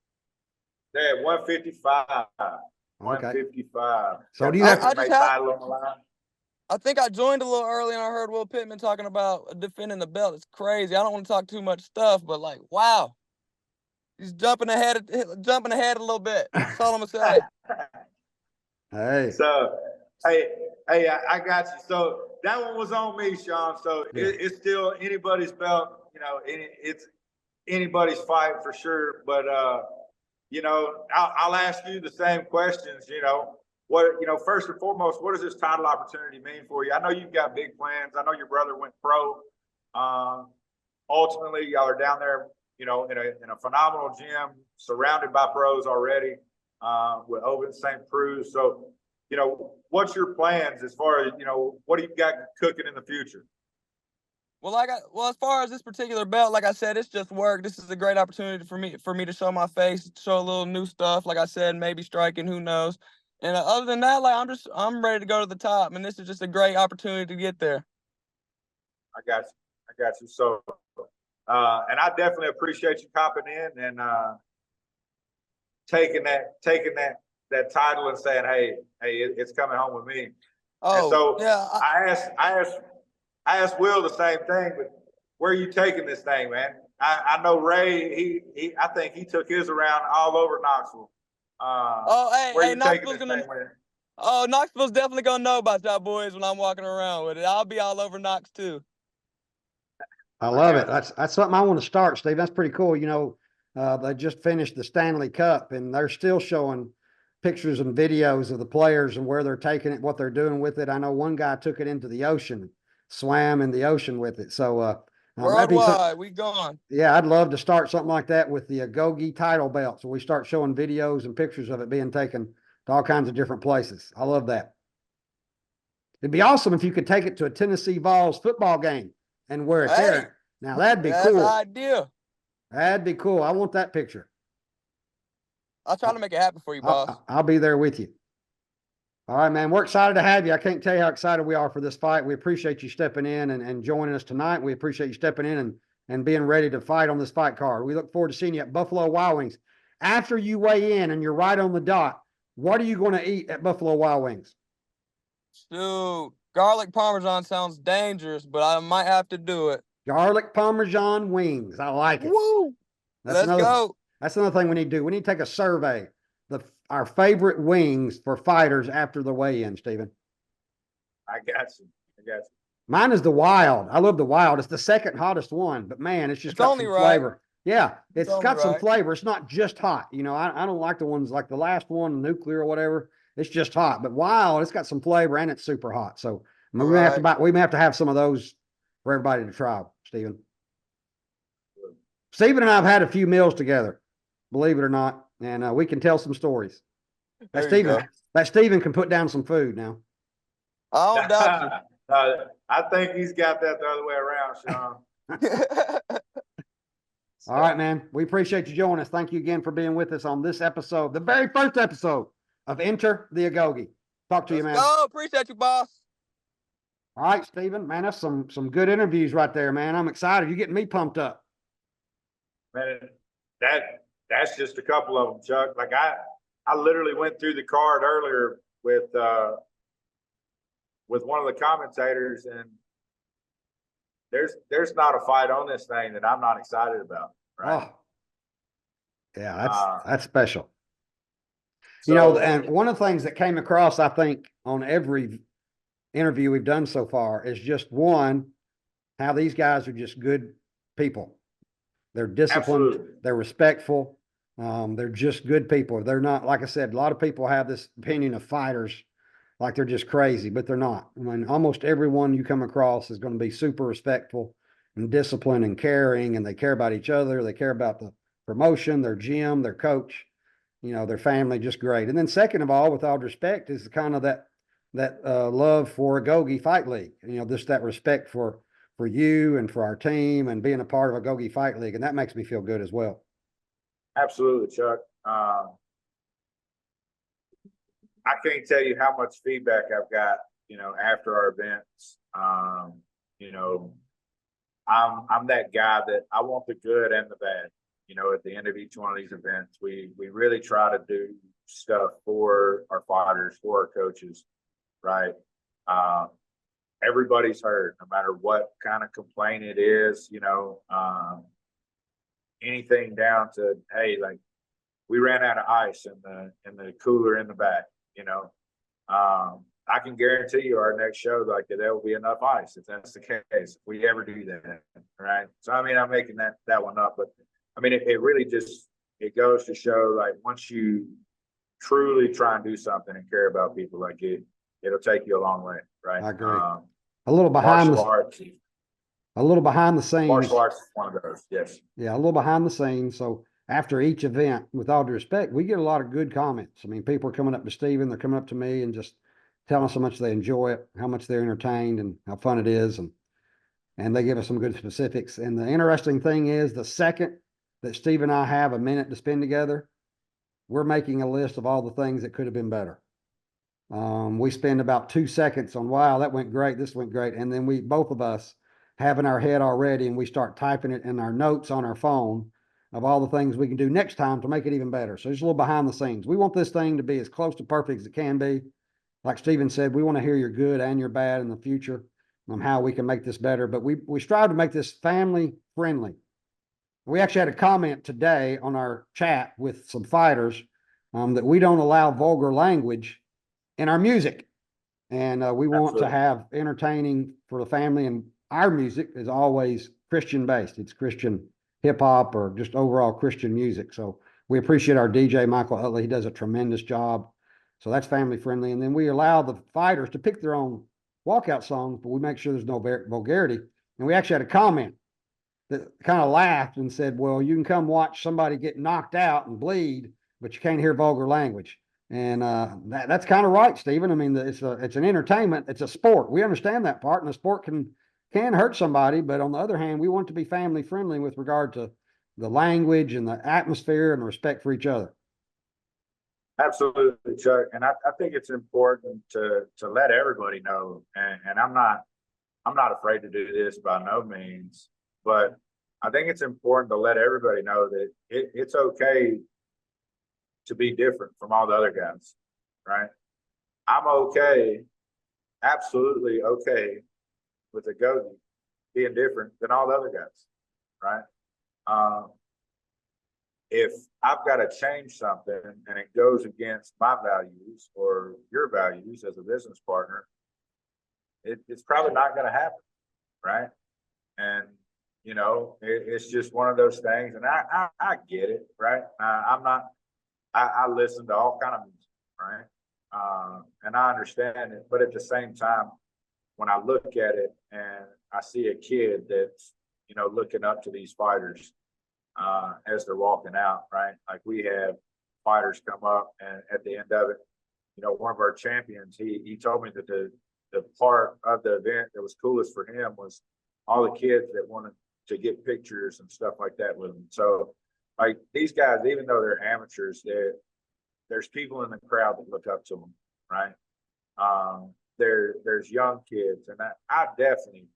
They're at 155. Okay. 155. So do you have- have I just had- I think I joined a little early and I heard Will Pitman talking about defending the belt. It's crazy. I don't want to talk too much stuff, but like, wow. He's jumping ahead a little bit. That's all I'm gonna say. Hey. So, hey, I got you. So that one was on me, Sean. So Yeah. it's still anybody's belt. You know, it's anybody's fight for sure. But you know, I'll ask you the same questions. You know, first and foremost, what does this title opportunity mean for you? I know you've got big plans. I know your brother went pro. Ultimately, y'all are down there, you know, in a phenomenal gym, surrounded by pros already, with Owen St. Cruz. So, you know, what's your plans as far as, you know, what do you got cooking in the future? Well, as far as this particular belt, like I said, it's just work. This is a great opportunity for me to show my face, show a little new stuff. Like I said, maybe striking, who knows? And other than that, like I'm ready to go to the top, and this is just a great opportunity to get there. I got you. So, and I definitely appreciate you copping in and taking that title and saying, hey, it's coming home with me. Oh, and so yeah. I asked Will the same thing, but where are you taking this thing, man? I know Ray, I think he took his around all over Knoxville. Where you taking this thing, man? Oh, Knoxville's definitely gonna know about y'all boys when I'm walking around with it. I'll be all over Knox too. I love it. That's something I want to start, Steve. That's pretty cool. You know, they just finished the Stanley Cup and they're still showing pictures and videos of the players and where they're taking it, what they're doing with it. I know one guy took it into the ocean, swam in the ocean with it. So, that'd be Worldwide, we gone. yeah, I'd love to start something like that with the Agoge title belt. So we start showing videos and pictures of it being taken to all kinds of different places. I love that. It'd be awesome if you could take it to a Tennessee Vols football game and wear it Hey, there. Now that'd be that's the cool. idea. That'd be cool. I want that picture. I'll try to make it happen for you, boss. I'll be there with you. All right, man. We're excited to have you. I can't tell you how excited we are for this fight. We appreciate you stepping in and joining us tonight. We appreciate you stepping in and being ready to fight on this fight card. We look forward to seeing you at Buffalo Wild Wings. After you weigh in and you're right on the dot, what are you going to eat at Buffalo Wild Wings? Dude, garlic parmesan sounds dangerous, but I might have to do it. Garlic Parmesan wings. I like it. Woo! Let's go. That's another thing we need to do. We need to take a survey. Our favorite wings for fighters after the weigh-in, Stephen. I got you. Mine is the Wild. I love the Wild. It's the second hottest one, but man, it's just got only some right. flavor. Yeah, it's only got some right. flavor. It's not just hot. You know, I don't like the ones like the last one, nuclear or whatever. It's just hot. But Wild, it's got some flavor and it's super hot. So I mean, we may have to have some of those for everybody to try, Stephen. Stephen and I have had a few meals together, believe it or not, and we can tell some stories. That Stephen can put down some food now. I don't doubt I think he's got that the other way around, Sean. you. All right, man. We appreciate you joining us. Thank you again for being with us on this episode, the very first episode of Enter the Agoge. Talk to you, man. Go. Appreciate you, boss. All right, Stephen. Man, that's some good interviews right there, man. I'm excited. You're getting me pumped up. Man, that's just a couple of them, Chuck. Like I literally went through the card earlier with one of the commentators, and there's not a fight on this thing that I'm not excited about. Right? Oh, yeah, that's special. So, You know, and one of the things that came across, I think, on every interview we've done so far is just one, how these guys are just good people. They're disciplined, absolutely. They're respectful, they're just good people. They're not, like I said, a lot of people have this opinion of fighters like they're just crazy, but they're not. I mean, almost everyone you come across is going to be super respectful and disciplined and caring, and they care about each other. They care about the promotion, their gym, their coach, you know, their family, just great. And then second of all, with all respect, is kind of that love for Agoge Fight League. You know, just that respect for you and for our team and being a part of Agoge Fight League. And that makes me feel good as well. Absolutely, Chuck. I can't tell you how much feedback I've got, you know, after our events. You know, I'm that guy that I want the good and the bad. You know, at the end of each one of these events, we really try to do stuff for our fighters, for our coaches, right? Everybody's heard, no matter what kind of complaint it is, you know, anything down to, hey, like we ran out of ice in the cooler in the back, you know. I can guarantee you our next show, like there will be enough ice if that's the case, if we ever do that, right? So I mean, I'm making that one up, but I mean, it really just, it goes to show, like, once you truly try and do something and care about people, like it'll take you a long way, right? I agree. A little behind the scenes. Martial arts is one of those, yes. Yeah, a little behind the scenes. So after each event, with all due respect, we get a lot of good comments. I mean, people are coming up to Stephen, they're coming up to me and just telling us how much they enjoy it, how much they're entertained and how fun it is. And they give us some good specifics. And the interesting thing is, the second that Steve and I have a minute to spend together, we're making a list of all the things that could have been better. We spend about 2 seconds on, wow, that went great, this went great. And then we, both of us, have in our head already, and we start typing it in our notes on our phone of all the things we can do next time to make it even better. So just a little behind the scenes. We want this thing to be as close to perfect as it can be. Like Stephen said, we want to hear your good and your bad in the future on how we can make this better. But we strive to make this family friendly. We actually had a comment today on our chat with some fighters that we don't allow vulgar language in our music. And we want to have entertaining for the family. And our music is always Christian based. It's Christian hip hop or just overall Christian music. So we appreciate our DJ, Michael Utley. He does a tremendous job. So that's family friendly. And then we allow the fighters to pick their own walkout songs, but we make sure there's no vulgarity. And we actually had a comment that kind of laughed and said, well, you can come watch somebody get knocked out and bleed, but you can't hear vulgar language. And that's kind of right, Stephen. I mean, it's an entertainment. It's a sport. We understand that part, and the sport can hurt somebody. But on the other hand, we want to be family friendly with regard to the language and the atmosphere and the respect for each other. Absolutely, Chuck. And I think it's important to let everybody know, and I'm not afraid to do this by no means, but I think it's important to let everybody know that it's okay to be different from all the other guys, right? I'm okay, absolutely okay with Agoge being different than all the other guys, right? If I've got to change something and it goes against my values or your values as a business partner, it's probably not going to happen, right? And you know, it's just one of those things, and I get it, right? I listen to all kind of music, right? And I understand it, but at the same time, when I look at it and I see a kid that's, you know, looking up to these fighters as they're walking out, right? Like we have fighters come up, and at the end of it, you know, one of our champions, he told me that the part of the event that was coolest for him was all the kids that wanted to get pictures and stuff like that with them. So like these guys, even though they're amateurs, there's people in the crowd that look up to them, right? There's young kids, and I definitely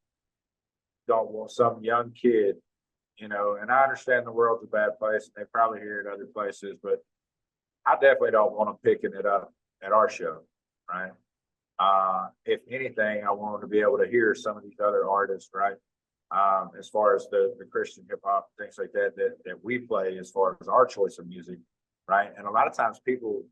don't want some young kid, you know, and I understand the world's a bad place and they probably hear it other places, but I definitely don't want them picking it up at our show, right? If anything, I want them to be able to hear some of these other artists, right? As far as the Christian hip hop, things like that we play as far as our choice of music, right? And a lot of times people,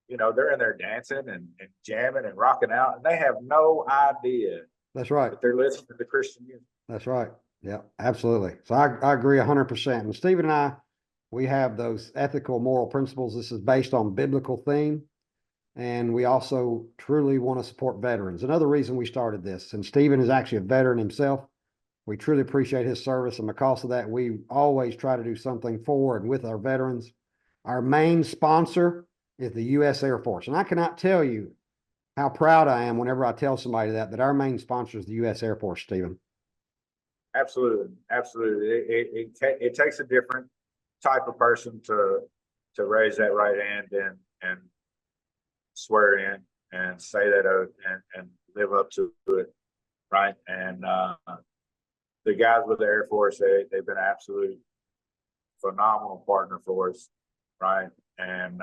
you know, they're in there dancing and jamming and rocking out, and they have no idea. That's right. That they're listening to the Christian music. That's right. Yeah, absolutely. So I agree 100%. And Stephen and I, we have those ethical, moral principles. This is based on biblical theme. And we also truly want to support veterans. Another reason we started this, and Stephen is actually a veteran himself. We truly appreciate his service. And because of that, we always try to do something for and with our veterans. Our main sponsor is the U.S. Air Force. And I cannot tell you how proud I am whenever I tell somebody that our main sponsor is the U.S. Air Force, Stephen. Absolutely. Absolutely. It takes a different type of person to raise that right hand and swear in and say that oath and live up to it, right? And the guys with the Air Force, they've been an absolute phenomenal partner for us, right? And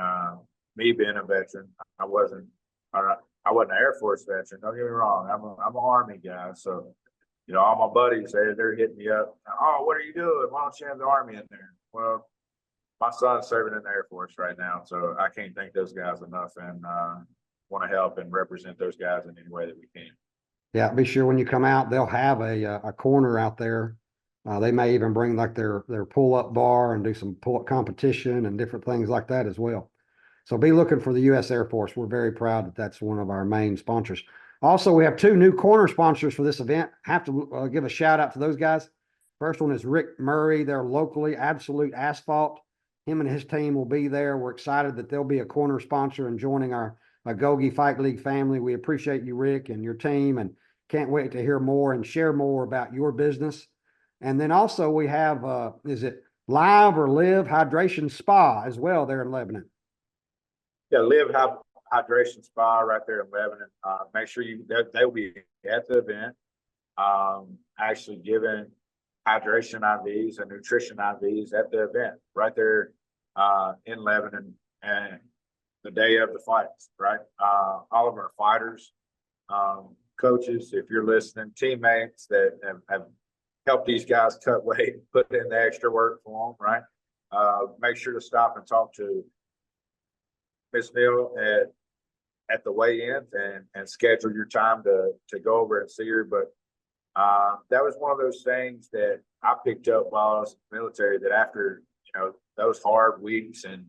me being a veteran, I wasn't an Air Force veteran. Don't get me wrong, I'm an Army guy, so you know all my buddies they're hitting me up. Oh, what are you doing? Why don't you have the Army in there? Well, my son's serving in the Air Force right now, so I can't thank those guys enough, and want to help and represent those guys in any way that we can. Yeah, be sure when you come out, they'll have a corner out there. They may even bring like their pull-up bar and do some pull-up competition and different things like that as well. So be looking for the U.S. Air Force. We're very proud that that's one of our main sponsors. Also, we have two new corner sponsors for this event. Have to give a shout out to those guys. First one is Rick Murray. They're locally Absolute Asphalt. Him and his team will be there. We're excited that they'll be a corner sponsor and joining our Agoge Fight League family. We appreciate you, Rick, and your team, and can't wait to hear more and share more about your business. And then also we have, is it Live or Live Hydration Spa as well there in Lebanon? Yeah, Live Hydration Spa right there in Lebanon. Make sure they'll be at the event, actually giving hydration IVs and nutrition IVs at the event right there in Lebanon, and the day of the fights, right? All of our fighters, coaches, if you're listening, teammates that have helped these guys cut weight, put in the extra work for them, right? Make sure to stop and talk to Miss Neal at the weigh-ins and schedule your time to go over and see her. But that was one of those things that I picked up while I was in the military, that after, you know, those hard weeks and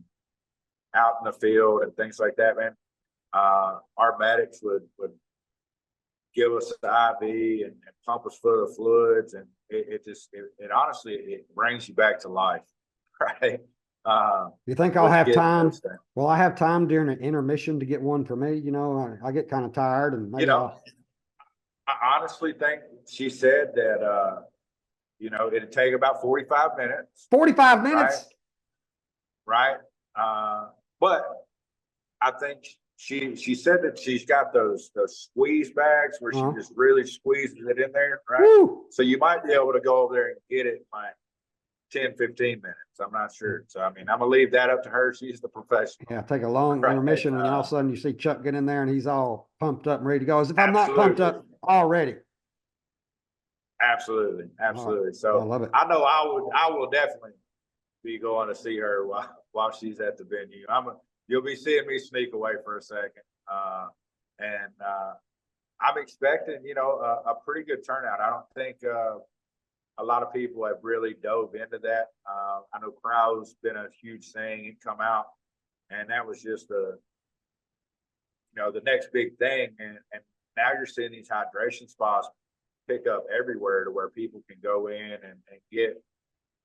out in the field and things like that, man, our medics would give us the IV and pump us full of fluids. And it honestly, it brings you back to life, right? You think I'll with have getting time? those things. Will I have time during an intermission to get one for me? You know, I get kind of tired and maybe You know, I honestly think she said that, you know, it'd take about 45 minutes, 45 minutes. right? But I think she said that she's got those squeeze bags where Uh-huh. she just really squeezes it in there, right? Woo! So you might be able to go over there and get it in like 10, 15 minutes. I'm not sure. So I mean, I'm gonna leave that up to her. She's the professional. Yeah, take a long Right, intermission and all of a sudden you see Chuck get in there and he's all pumped up and ready to go. As if I'm not Absolutely. pumped up already. Absolutely, absolutely. So I love it. I know I will definitely be going to see her while she's at the venue. You'll be seeing me sneak away for a second. And I'm expecting, you know, a pretty good turnout. I don't think a lot of people have really dove into that. I know crowd's been a huge thing and come out, and that was just the next big thing. And now you're seeing these hydration spots pick up everywhere to where people can go in and get,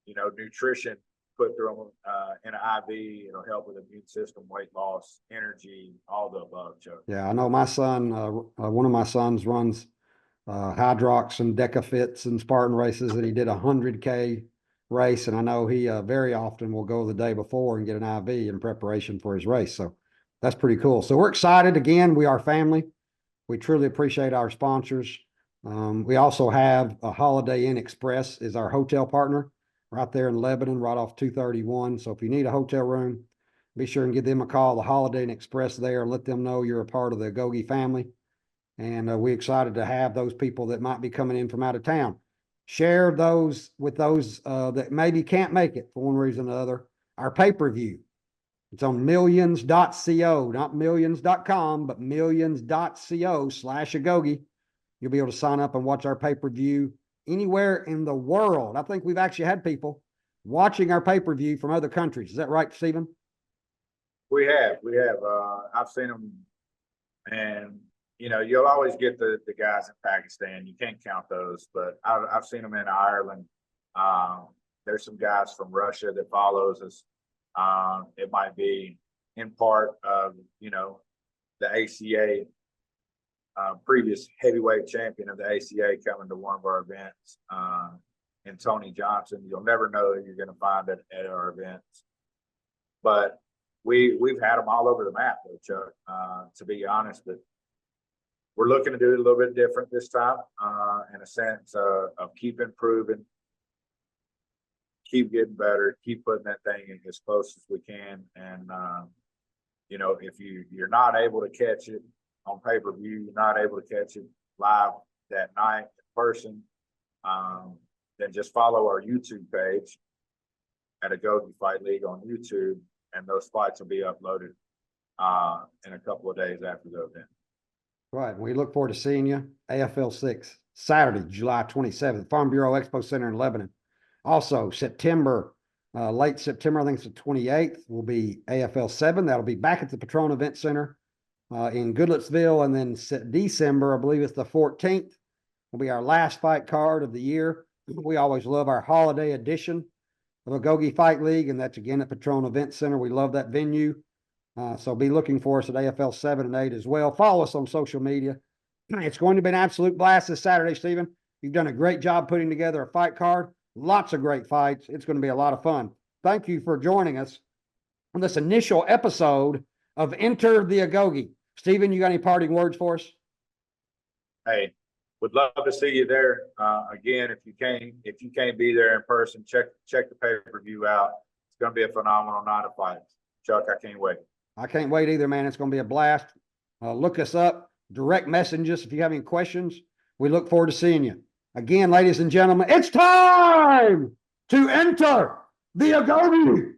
you know, nutrition put through them in an IV. It'll help with immune system, weight loss, energy, all the above, Chuck. Yeah, I know my son, one of my sons runs Hydrox and Decafits and Spartan races, and he did 100K race. And I know he very often will go the day before and get an IV in preparation for his race. So that's pretty cool. So we're excited. Again, we are family. We truly appreciate our sponsors. We also have a Holiday Inn Express is our hotel partner right there in Lebanon, right off 231. So if you need a hotel room, be sure and give them a call, the Holiday Inn Express there, and let them know you're a part of the Agoge family. And we're excited to have those people that might be coming in from out of town. Share those with those that maybe can't make it for one reason or another. Our pay-per-view. It's on millions.co, not millions.com, but millions.co/Agoge. You'll be able to sign up and watch our pay-per-view anywhere in the world. I think we've actually had people watching our pay-per-view from other countries. Is that right, Stephen? We have. I've seen them, and you know, you'll always get the guys in Pakistan. You can't count those, but I've seen them in Ireland. There's some guys from Russia that follows us. It might be in part of, you know, the ACA, previous heavyweight champion of the ACA coming to one of our events, and Tony Johnson. You'll never know who you're going to find at our events, but we've had them all over the map, though, Chuck, to be honest. But we're looking to do it a little bit different this time, in a sense of keep improving, keep getting better, keep putting that thing in as close as we can. And, you know, if you're not able to catch it on pay-per-view, you're not able to catch it live that night in person, then just follow our YouTube page at Agoge Fight League on YouTube, and those fights will be uploaded in a couple of days after the event. Right. We look forward to seeing you. AFL 6, Saturday, July 27th, Farm Bureau Expo Center in Lebanon. Also, September, late September, I think it's the 28th, will be AFL 7. That'll be back at the Patron Event Center in Goodlettsville. And then December, I believe it's the 14th, will be our last fight card of the year. We always love our holiday edition of Agoge Fight League, and that's again at Patron Event Center. We love that venue. So be looking for us at AFL 7 and 8 as well. Follow us on social media. It's going to be an absolute blast this Saturday, Stephen. You've done a great job putting together a fight card. Lots of great fights. It's going to be a lot of fun. Thank you for joining us on this initial episode of Enter the Agoge. Stephen, you got any parting words for us? Hey, would love to see you there. Again, if you can't be there in person, check the pay-per-view out. It's going to be a phenomenal night of fights. Chuck, I can't wait. I can't wait either, man. It's going to be a blast. Look us up, direct message us if you have any questions. We look forward to seeing you. Again, ladies and gentlemen, it's time to enter the Agoge.